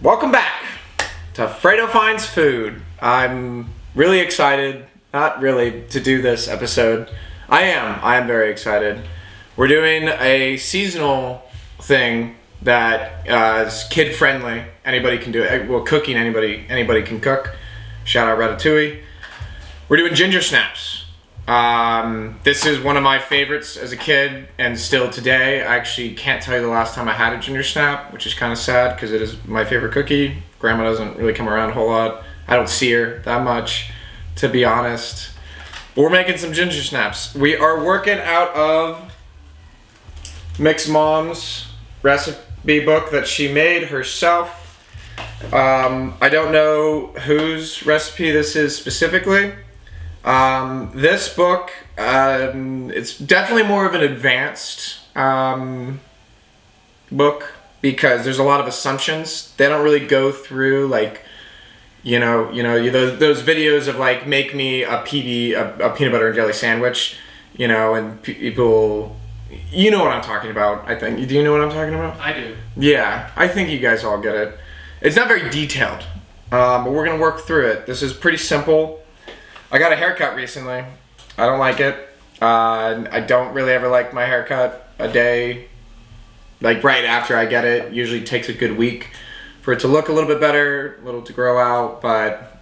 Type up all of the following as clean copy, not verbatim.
Welcome back to Fredo Finds Food. I'm really excited, not really, to do this episode. I am very excited. We're doing a seasonal thing that is kid friendly. Anybody can do it. Well, cooking, anybody can cook. Shout out Ratatouille. We're doing Gingersnaps. This is one of my favorites as a kid and still today. I actually can't tell you the last time I had a ginger snap, which is kind of sad because it is my favorite cookie. Grandma doesn't really come around a whole lot. I don't see her that much, to be honest. But we're making some ginger snaps. We are working out of Mix Mom's recipe book that she made herself. I don't know whose recipe this is specifically. This book, it's definitely more of an advanced book because there's a lot of assumptions. They don't really go through like, those videos of like make me a peanut butter and jelly sandwich, and people, you know what I'm talking about. I think. Do you know what I'm talking about? I do. Yeah, I think you guys all get it. It's not very detailed, but we're gonna work through it. This is pretty simple. I got a haircut recently. I don't like it. I don't really ever like my haircut a day, like right after I get it. Usually takes a good week for it to look a little bit better, a little to grow out, but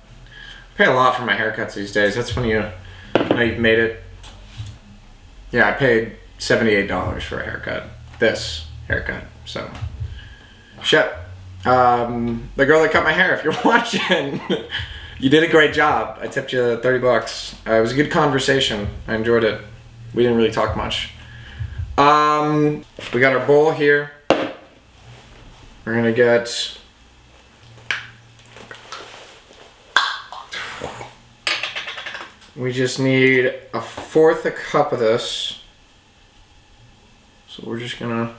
I pay a lot for my haircuts these days. That's when you know you've made it. Yeah, I paid $78 for a haircut. This haircut, so. Shit. The girl that cut my hair, if you're watching, you did a great job. I tipped you $30. It was a good conversation. I enjoyed it. We didn't really talk much. We got our bowl here. We're gonna get we just need 1/4 cup of this. So we're just gonna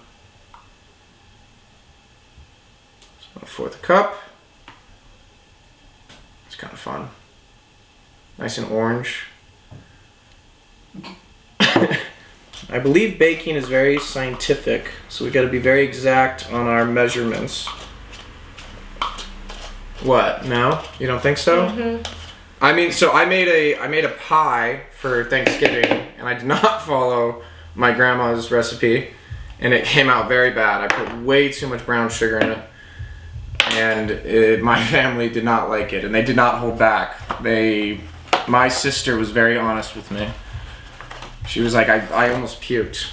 1/4 cup. It's kind of fun. Nice and orange. I believe baking is very scientific, so we got to be very exact on our measurements. What? No? You don't think so? Mm-hmm. I mean, so I made a pie for Thanksgiving, and I did not follow my grandma's recipe, and it came out very bad. I put way too much brown sugar in it. And my family did not like it, and they did not hold back. My sister was very honest with me. She was like, I almost puked.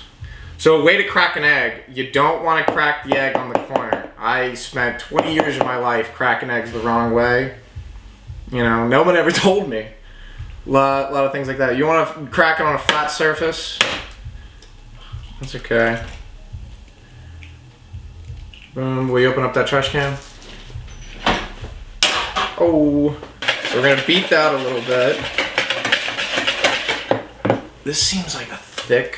So a way to crack an egg, you don't want to crack the egg on the corner. I spent 20 years of my life cracking eggs the wrong way. No one ever told me. A lot of things like that. You want to crack it on a flat surface? That's okay. Boom, will you open up that trash can? Oh, so we're gonna beat that a little bit. This seems like a thick.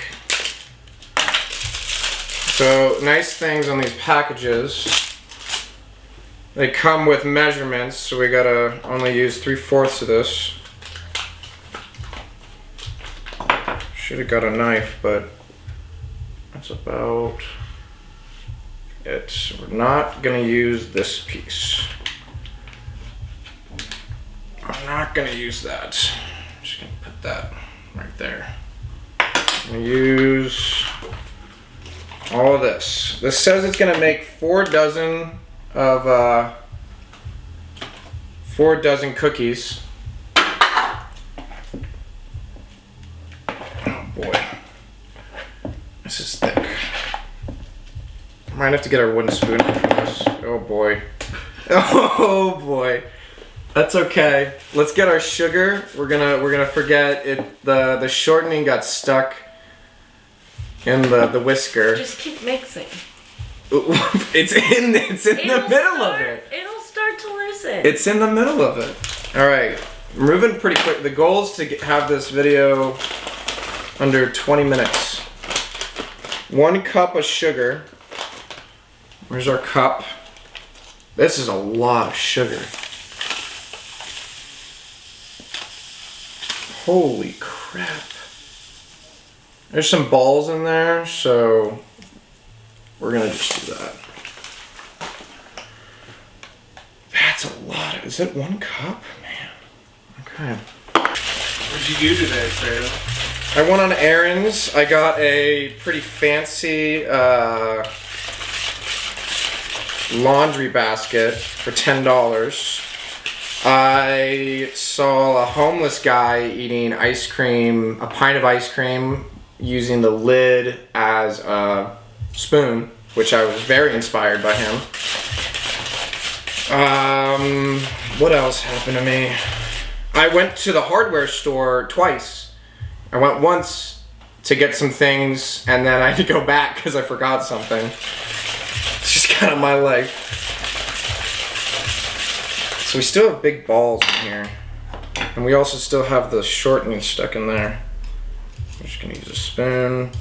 So nice things on these packages. They come with measurements, so we gotta only use 3/4 of this. Should have got a knife, but that's about it. So we're not gonna use this piece. I'm not gonna use that. I'm just gonna put that right there. I'm gonna use all of this. This says it's gonna make 4 dozen of 4 dozen cookies. Oh boy, this is thick. Might have to get our wooden spoon for this. Oh boy. Oh boy. That's okay. Let's get our sugar. We're gonna forget it. The shortening got stuck in the whisker. Just keep mixing. It's in the middle of it. It'll start to loosen. It's in the middle of it. All right, we're moving pretty quick. The goal is to have this video under 20 minutes. 1 cup of sugar. Where's our cup? This is a lot of sugar. Holy crap. There's some balls in there, so we're gonna just do that. That's a lot. Is it 1 cup? Man. Okay. What'd you do today, Fredo? I went on errands. I got a pretty fancy laundry basket for $10. I saw a homeless guy eating ice cream, a pint of ice cream, using the lid as a spoon, which I was very inspired by him. What else happened to me? I went to the hardware store twice. I went once to get some things, and then I had to go back because I forgot something. It's just kind of my life. So we still have big balls in here. And we also still have the shortening stuck in there. I'm just gonna use a spoon.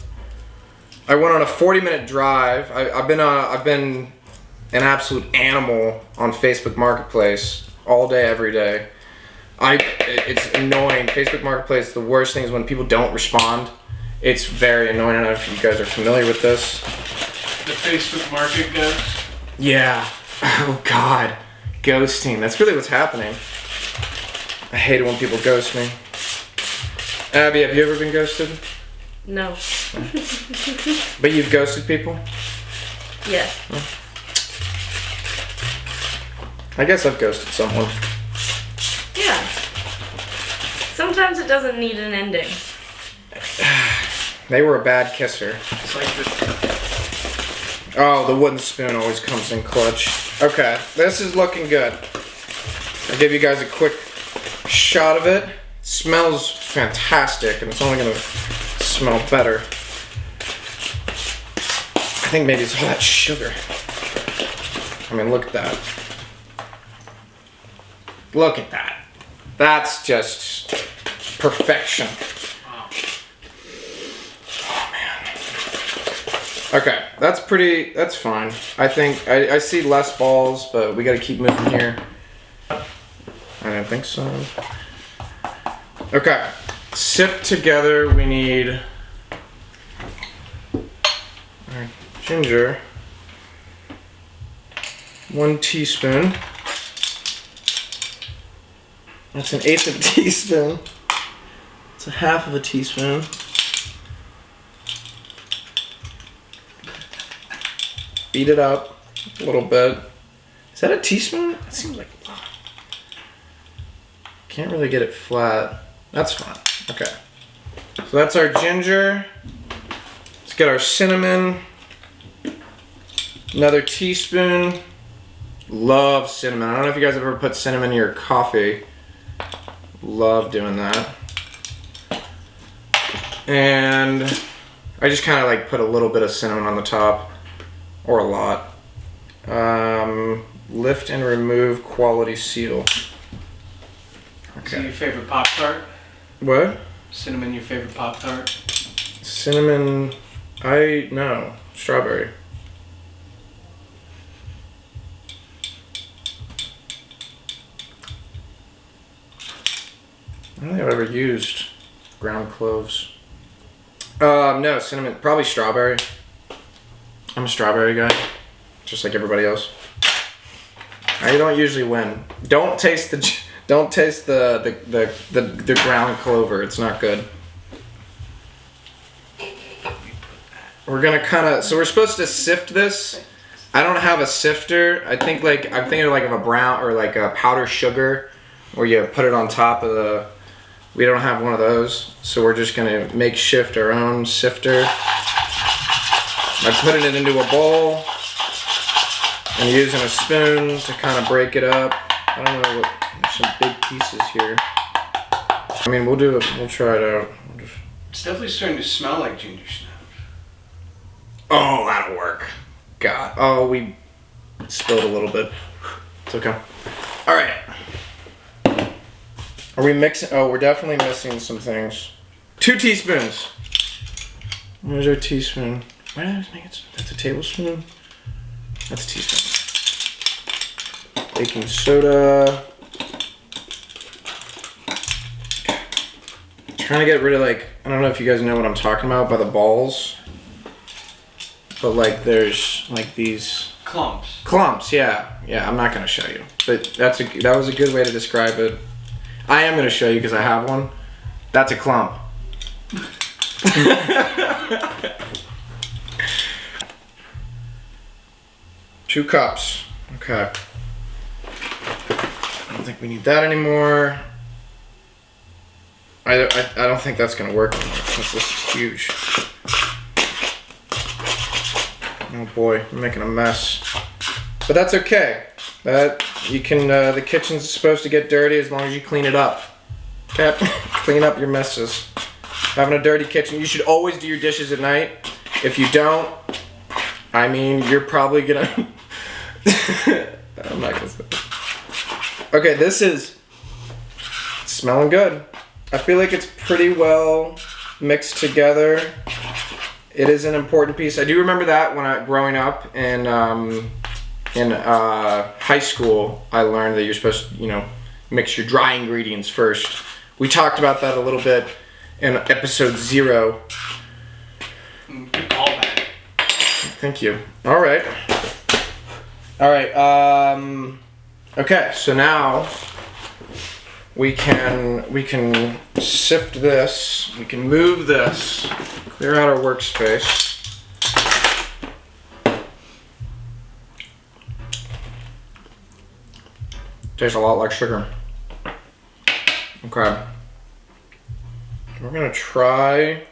I went on a 40-minute drive. I've been an absolute animal on Facebook Marketplace all day, every day. It's annoying. Facebook Marketplace, the worst thing is when people don't respond. It's very annoying. I don't know if you guys are familiar with this. The Facebook Market ghost? Yeah. Oh, God. Ghosting. That's really what's happening. I hate it when people ghost me. Abby, have you ever been ghosted? No. But you've ghosted people? Yes. I guess I've ghosted someone. Yeah. Sometimes it doesn't need an ending. They were a bad kisser. It's like the... Oh, the wooden spoon always comes in clutch. Okay, this is looking good. I'll give you guys a quick shot of it. It smells fantastic, and it's only gonna smell better. I think maybe it's all that sugar. I mean, look at that. Look at that. That's just perfection. Wow. Oh, man. Okay, that's fine. I think, I see less balls, but we gotta keep moving here. I don't think so. Okay, sift together, we need our ginger, 1 teaspoon. That's 1/8 of a teaspoon. It's 1/2 of a teaspoon. Beat it up a little bit. Is that a teaspoon? It seems like a lot. Can't really get it flat. That's fine. Okay. So that's our ginger. Let's get our cinnamon. Another teaspoon. Love cinnamon. I don't know if you guys have ever put cinnamon in your coffee. Love doing that. And I just kind of like put a little bit of cinnamon on the top, or a lot. Lift and remove quality seal. Is it your favorite Pop-Tart? What? Cinnamon your favorite Pop-Tart? Cinnamon, no, strawberry. I don't think I've ever used ground cloves. No, cinnamon, probably strawberry. I'm a strawberry guy, just like everybody else. I don't usually win. Don't taste the ground clover. It's not good. We're gonna so we're supposed to sift this. I don't have a sifter. I'm thinking like of a brown or like a powdered sugar, where you put it on top of the. We don't have one of those, so we're just gonna makeshift our own sifter. I'm putting it into a bowl and using a spoon to kind of break it up. I don't know there's some big pieces here. I mean, we'll try it out. It's definitely starting to smell like Gingersnaps. Oh, that'll work. God. Oh, we spilled a little bit. It's okay. All right. Are we mixing? Oh, we're definitely missing some things. 2 teaspoons. Where's our teaspoon? Why did I make it? That's a tablespoon. That's a teaspoon. Baking soda. Trying to get rid of I don't know if you guys know what I'm talking about by the balls. But there's these Clumps. Clumps, yeah. Yeah, I'm not going to show you. But that was a good way to describe it. I am going to show you because I have one. That's a clump. 2 cups. Okay. I don't think we need that anymore. I don't think that's going to work anymore since this is huge. Oh boy, I'm making a mess. But that's okay. The kitchen's supposed to get dirty as long as you clean it up. Okay? Clean up your messes. Having a dirty kitchen, you should always do your dishes at night. If you don't, I mean, you're probably gonna... I'm not gonna say that. Okay, this is smelling good. I feel like it's pretty well mixed together. It is an important piece. I do remember that when growing up in high school, I learned that you're supposed to, mix your dry ingredients first. We talked about that a little bit in episode 0. Good callback. Thank you. All right. Okay, so now we can sift this. We can move this. Clear out our workspace. Tastes a lot like sugar. Okay. We're gonna try.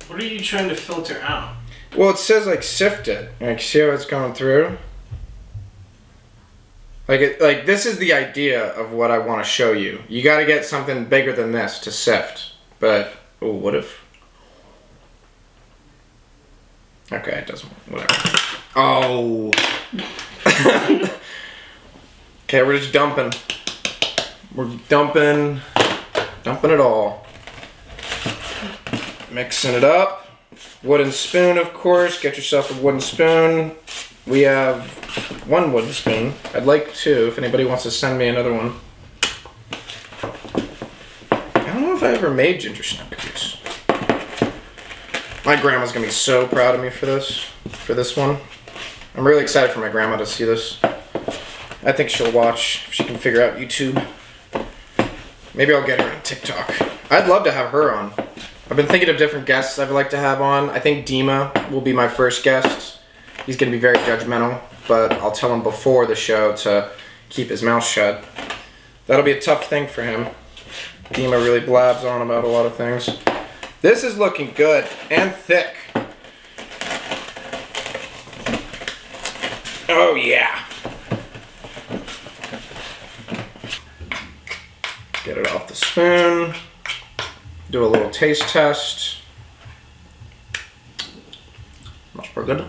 What are you trying to filter out? Well, it says like sift it. Like, see how it's going through? Like this is the idea of what I want to show you. You got to get something bigger than this to sift. But what if? Okay, it doesn't. Whatever. Oh. Okay, we're just dumping. We're dumping it all. Mixing it up. Wooden spoon, of course. Get yourself a wooden spoon. We have 1 wooden spoon. I'd like 2 if anybody wants to send me another one. I don't know if I ever made ginger snap cookies. My grandma's gonna be so proud of me for this one. I'm really excited for my grandma to see this. I think she'll watch if she can figure out YouTube. Maybe I'll get her on TikTok. I'd love to have her on. I've been thinking of different guests I'd like to have on. I think Dima will be my first guest. He's going to be very judgmental, but I'll tell him before the show to keep his mouth shut. That'll be a tough thing for him. Dima really blabs on about a lot of things. This is looking good and thick. Oh yeah. Get it off the spoon. Do a little taste test. Smells pretty good.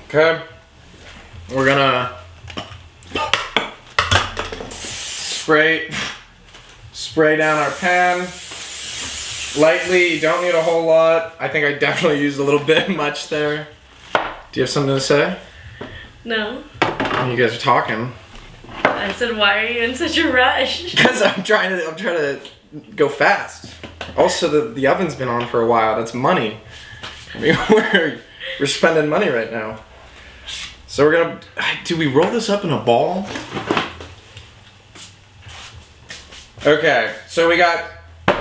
Okay. We're gonna spray down our pan lightly. You don't need a whole lot. I think I definitely used a little bit much there. Do you have something to say? No. You guys are talking. I said, why are you in such a rush? Because I'm trying to go fast. Also, the oven's been on for a while. That's money. I mean, we're spending money right now. So we're gonna. Do we roll this up in a ball? Okay, so we got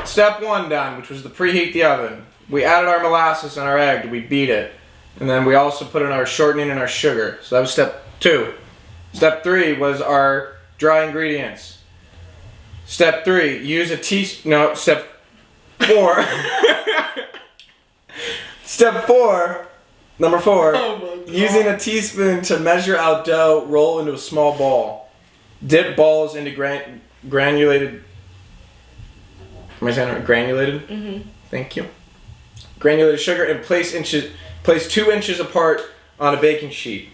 step 1 done, which was to preheat the oven. We added our molasses and our egg. We beat it, and then we also put in our shortening and our sugar. So that was step 2. Step 3 was our dry ingredients. Step 3, use a teaspoon. No, step 4. Step 4, number 4, using a teaspoon to measure out dough, roll into a small ball. Dip balls into granulated. Am I saying it right? Granulated? Mm-hmm. Thank you. Granulated sugar and place 2 inches apart on a baking sheet.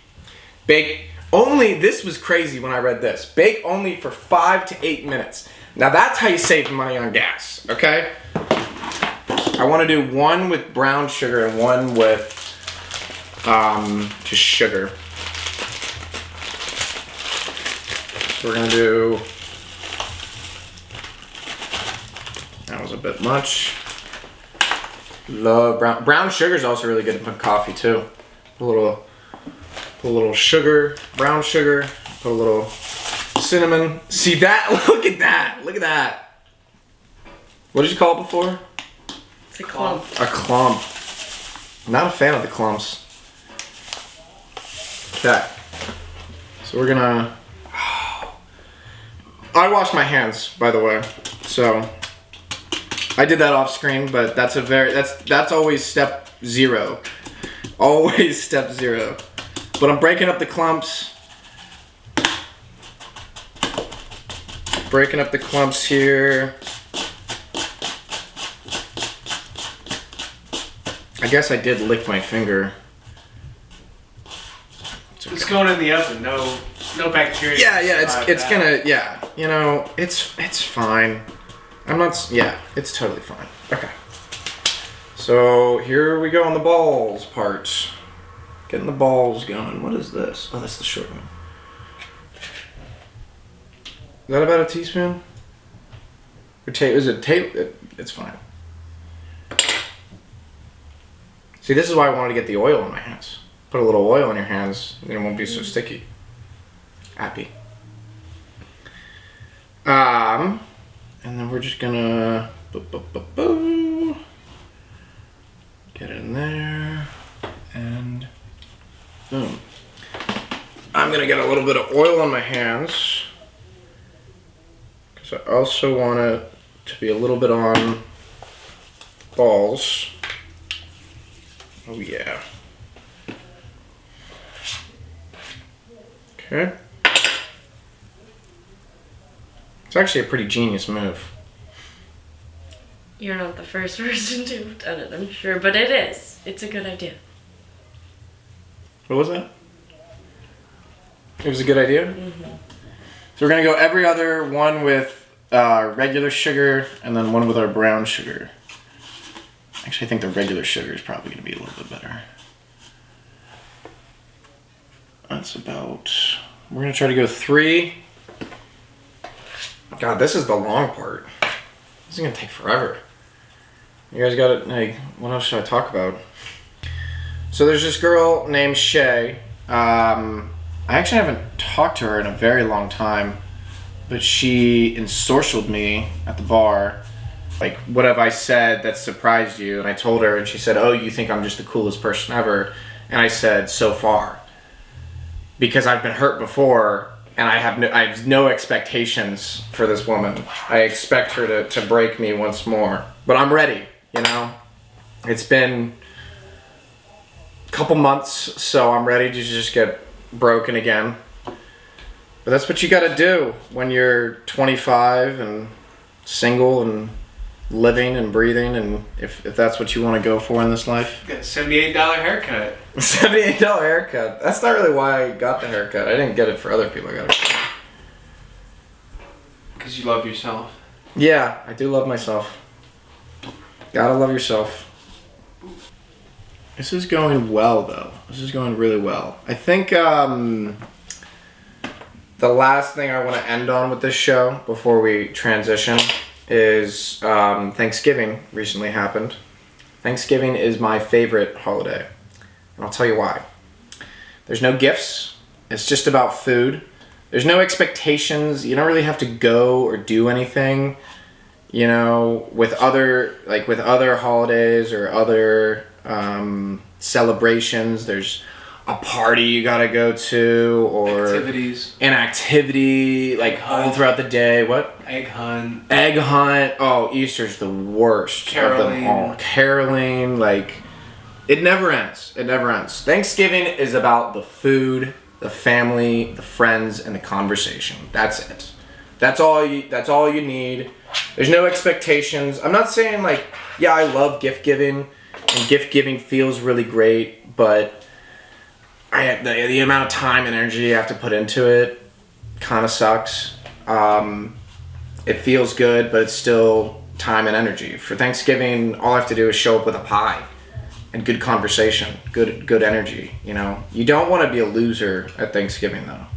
Bake only, this was crazy when I read this. Bake only for 5 to 8 minutes. Now that's how you save money on gas, okay? I want to do 1 with brown sugar and 1 with just sugar. So we're gonna do. That was a bit much. Love brown sugar is also really good to put in coffee too. Put a little sugar, brown sugar. Put a little cinnamon. See that? Look at that! Look at that! What did you call it before? It's a clump. A clump. Not a fan of the clumps. Okay. So we're gonna. I washed my hands, by the way. So I did that off screen, but that's always step 0. Always step 0. But I'm breaking up the clumps. Breaking up the clumps here. I guess I did lick my finger. It's going in the oven. No bacteria. Yeah. It's gonna. Yeah. You know, it's fine. I'm not. Yeah, it's totally fine. Okay. So here we go on the balls part. Getting the balls going. What is this? Oh, that's the short one. Is that about a teaspoon? Or is it it's fine. See, this is why I wanted to get the oil on my hands. Put a little oil on your hands, and it won't be so sticky. Happy. And then we're just gonna get it in there, and boom. I'm gonna get a little bit of oil on my hands. So I also want it to be a little bit on balls. Oh yeah. Okay. It's actually a pretty genius move. You're not the first person to have done it, I'm sure, but it is. It's a good idea. What was that? It was a good idea? Mm-hmm. So we're gonna go every other one with regular sugar and then one with our brown sugar. Actually, I think the regular sugar is probably gonna be a little bit better. That's about. We're gonna try to go 3. God, this is the long part. This is gonna take forever. You guys got it? Hey, what else should I talk about? So there's this girl named Shay. I actually haven't talked to her in a very long time, but she ensorcelled me at the bar. Like, what have I said that surprised you? And I told her, and she said, oh, you think I'm just the coolest person ever? And I said, so far. Because I've been hurt before, and I have no expectations for this woman. I expect her to break me once more. But I'm ready, you know? It's been a couple months, so I'm ready to just get broken again. But that's what you gotta do when you're 25 and single and living and breathing, and if that's what you want to go for in this life. Got a $78 haircut. $78 haircut. That's not really why I got the haircut. I didn't get it for other people. I got it because you love yourself. Yeah, I do love myself. Gotta love yourself. This is going well, though. This is going really well. I think the last thing I want to end on with this show before we transition is Thanksgiving recently happened. Thanksgiving is my favorite holiday, and I'll tell you why. There's no gifts. It's just about food. There's no expectations. You don't really have to go or do anything. You know, with other holidays or other celebrations, there's a party you gotta go to, or an activity like all throughout the day. What? Egg hunt. Oh, Easter's the worst of them all. Caroling, like it never ends. It never ends. Thanksgiving is about the food, the family, the friends, and the conversation. That's it. That's all you need. There's no expectations. I'm not saying like, yeah, I love gift giving, and gift giving feels really great, but the amount of time and energy you have to put into it kind of sucks. It feels good, but it's still time and energy. For Thanksgiving, all I have to do is show up with a pie and good conversation, good energy. You know, you don't want to be a loser at Thanksgiving though.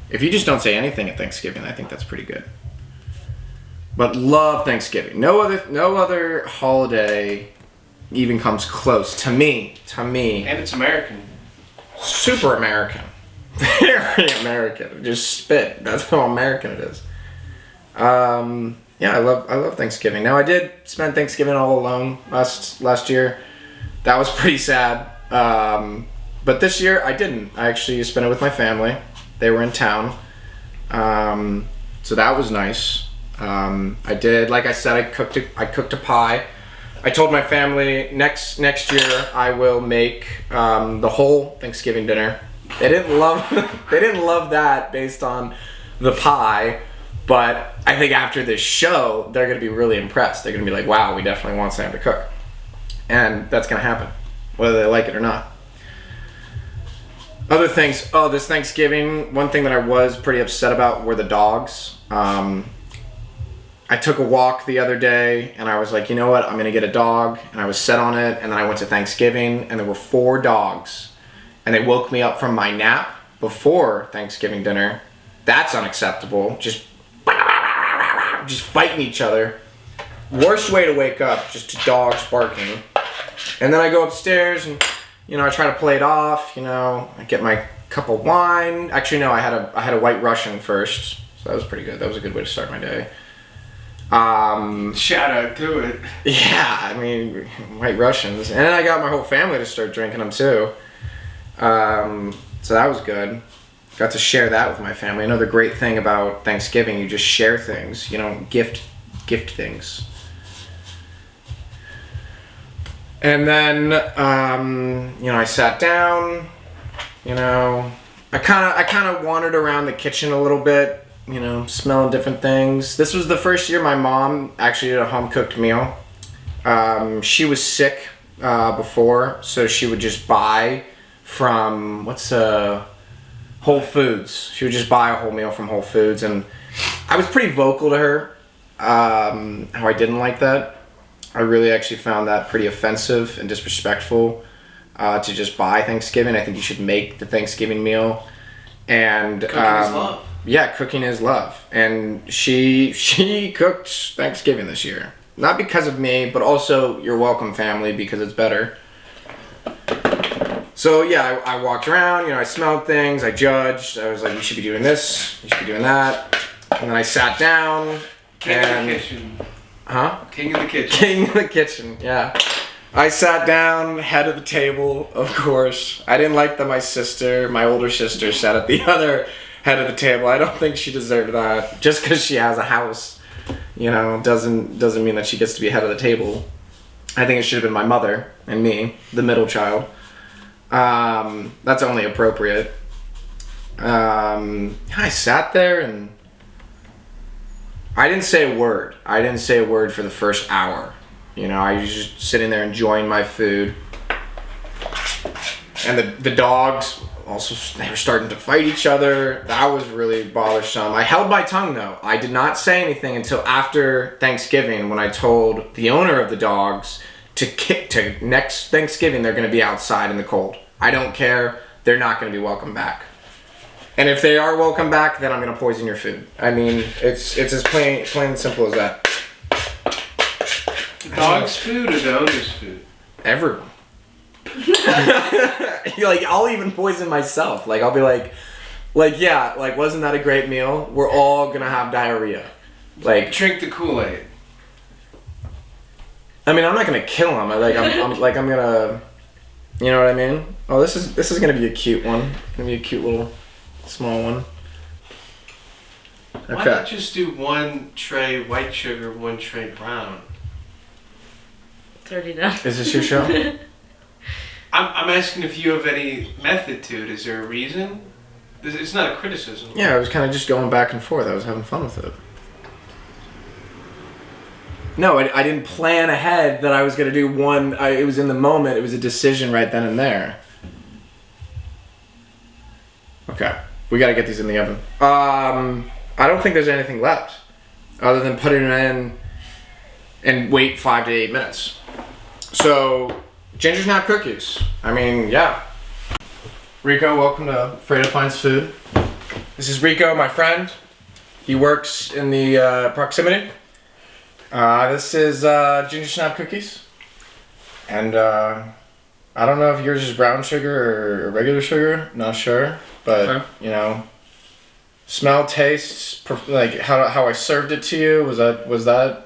If you just don't say anything at Thanksgiving, I think that's pretty good. But love Thanksgiving. No other holiday even comes close to me. And it's American. Super American. Very American. Just spit. That's how American it is. Yeah, I love Thanksgiving. Now I did spend Thanksgiving all alone last year. That was pretty sad. But this year I didn't. I actually spent it with my family. They were in town. So that was nice. I did, like I said, I cooked a pie. I told my family next year I will make the whole Thanksgiving dinner. They didn't love that based on the pie, but I think after this show they're gonna be really impressed. They're gonna be like, wow, we definitely want Sam to cook, and that's gonna happen, whether they like it or not. Other things. Oh, this Thanksgiving, one thing that I was pretty upset about were the dogs. I took a walk the other day and I was like, you know what, I'm going to get a dog. And I was set on it, and then I went to Thanksgiving and there were 4 dogs. And they woke me up from my nap before Thanksgiving dinner. That's unacceptable. Just fighting each other. Worst way to wake up, just to dogs barking. And then I go upstairs and, I try to play it off, I get my cup of wine. Actually, no, I had a White Russian first. So that was pretty good. That was a good way to start my day. Shout out to it. Yeah, I mean, White Russians. And then I got my whole family to start drinking them too. So that was good. Got to share that with my family. Another great thing about Thanksgiving, you just share things. You don't gift things. And then, I sat down. I kind of wandered around the kitchen a little bit. Smelling different things. This was the first year my mom actually did a home-cooked meal. She was sick before, so she would just buy from, Whole Foods. She would just buy a whole meal from Whole Foods, and I was pretty vocal to her how I didn't like that. I really actually found that pretty offensive and disrespectful to just buy Thanksgiving. I think you should make the Thanksgiving meal. And cooking is love. Yeah, cooking is love. And she cooked Thanksgiving this year. Not because of me, but also you're welcome, family, because it's better. So yeah, I walked around, I smelled things, I judged, I was like, you should be doing this, you should be doing that. And then I sat down. King of the kitchen. Huh? King of the kitchen. King of the kitchen, yeah. I sat down, head of the table, of course. I didn't like that my older sister sat at the other head of the table. I don't think she deserved that. Just because she has a house, doesn't mean that she gets to be head of the table. I think it should have been my mother and me, the middle child. That's only appropriate. I sat there and I didn't say a word. I didn't say a word for the first hour. I was just sitting there enjoying my food. And the dogs also, they were starting to fight each other. That was really bothersome. I held my tongue though. I did not say anything until after Thanksgiving when I told the owner of the dogs to next Thanksgiving they're going to be outside in the cold. I don't care. They're not going to be welcome back. And if they are welcome back, then I'm going to poison your food. I mean, it's as plain and simple as that. The dog's food or the owner's food? Everyone. I'll even poison myself. I'll be like, wasn't that a great meal? We're all gonna have diarrhea. Drink the Kool-Aid. I mean, I'm not gonna kill him. I'm gonna, you know what I mean? Oh, this is gonna be a cute one. Gonna be a cute little small one. Okay. Why not just do 1 tray white sugar, 1 tray brown? It's already done. Is this your show? I'm asking if you have any method to it. Is there a reason? It's not a criticism. Yeah, I was kind of just going back and forth. I was having fun with it. No, I didn't plan ahead that I was going to do one. It was in the moment. It was a decision right then and there. Okay. We got to get these in the oven. I don't think there's anything left other than putting it in and wait 5 to 8 minutes. So, Gingersnap cookies. I mean, yeah. Rico, welcome to Fredo Finds Food. This is Rico, my friend. He works in the proximity. This is Gingersnap cookies. And I don't know if yours is brown sugar or regular sugar. Not sure, but Okay. you know, smell, taste, like how I served it to you. Was that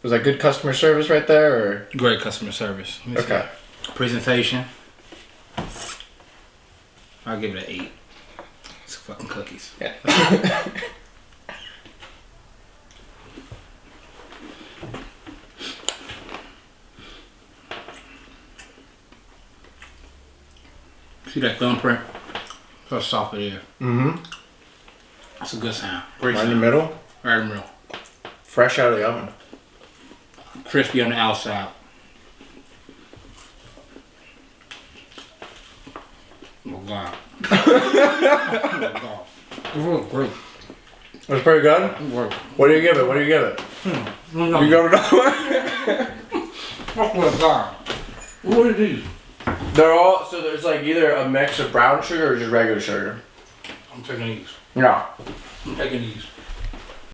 good customer service right there? Or Great customer service. Let me see. okay, Presentation. I'll give it an 8. It's fucking cookies. yeah. See that thumbprint? How soft it is. Mm-hmm. That's a good sound. Great Right in the sound. middle, Right in the middle. fresh out of the oven. Crispy on the outside. Oh God. Oh God. It was great. That's pretty good. It worked. What do you give it? What do you give it? No, You go to fuck with God. What are these? They're all so there's like either a mix of brown sugar or just regular sugar. I'm taking these. Yeah. I'm taking these.